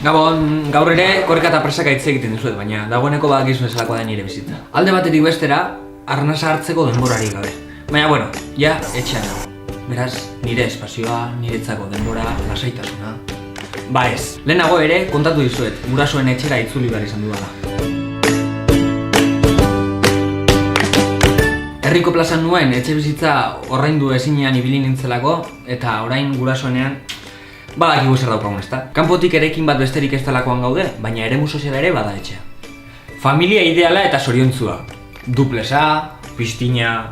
Gabon, gaur ere korrika eta presaka hitz egiten dizuet, baina dagoeneko badakizu ezelakoa da nire bizitza. Alde batetik bestera, arnasa hartzeko denborarik gabe. Baina, bueno, ja etxean dago. Beraz, nire espazioa, niretzako denbora, lasaitasuna. Ba ez, lehenago ere kontatu dizuet, gurasoen etxera itzuli behar izan dudala. Herriko plazan nuen etxe bizitza orraindu ezinean ibili nintzelako, eta orain gurasoenean badakigu zer daukagun, ezta? Kanpotik erekin bat besterik ez delakoan gaude, baina eremu soziala ere bada etxea. Familia ideala eta zoriontzua. Duplesa, piztina,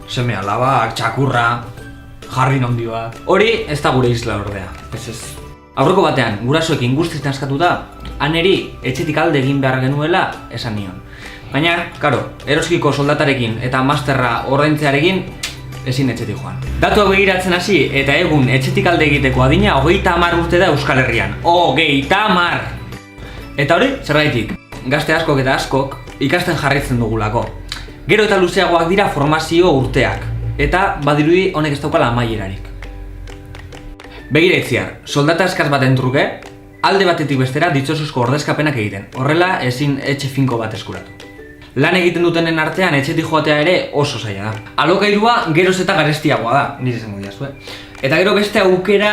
seme alaba, txakurra, jarri handi bat. Hori ez da gure isla ordea, ez. Aurreko batean, gurasoekin guztiz naskatuta, aneri etxetik alde egin behar genuela esan nion. Baina, karo, eroskiko soldatarekin eta masterra ordaintzearekin ezin etxetik joan. Datuak begiratzen hasi eta egun etxetik alde egiteko adina 30 urte da Euskal Herrian. 30! Eta hori, zergaitik, gazte askok eta askok ikasten jarraitzen dugulako. Gero eta luzeagoak dira formazio urteak, eta badirudi honek ez daukala amaierarik. Begira itziar, soldata eskaz baten truke, alde batetik bestera ditzosuzko ordezkapenak egiten, horrela ezin etxe finko bat eskuratu. Lan egiten dutenen artean etxetik joatea ere oso zaila da. Alokairua geroz eta garestiagoa da, nire zengo diazue. Eta gero beste aukera...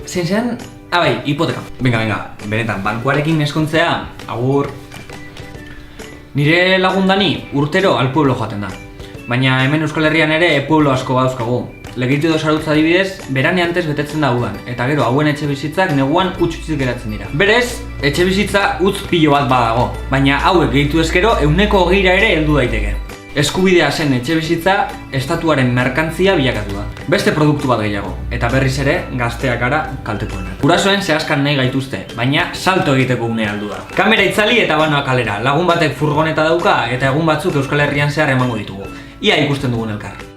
zein? Bai, hipoteka. Venga, benetan, bankuarekin eskontzea, agur. Nire lagundani urtero al pueblo joaten da. Baina hemen Euskal Herrian ere pueblo asko badauzkagu. Legitu edo sarutza adibidez, berane antez betetzen da udan, eta gero hauen etxe bizitzak neguan utzik geratzen dira. Berez, etxe bizitza utz pilo bat badago, baina hauek gehitu ezkero 120 ere heldu daiteke. Eskubidea zen etxe bizitza estatuaren merkantzia bilakatu da. Beste produktu bat gehiago, eta berriz ere gazteak gara kaltetuenak. Gurasoen zehazkan nahi gaituzte, baina salto egiteko unea heldu da. Kamera itzali eta banoa kalera, lagun batek furgoneta dauka eta egun batzuk Euskal Herrian zehar emango ditugu. Ia ikusten dugun elkar.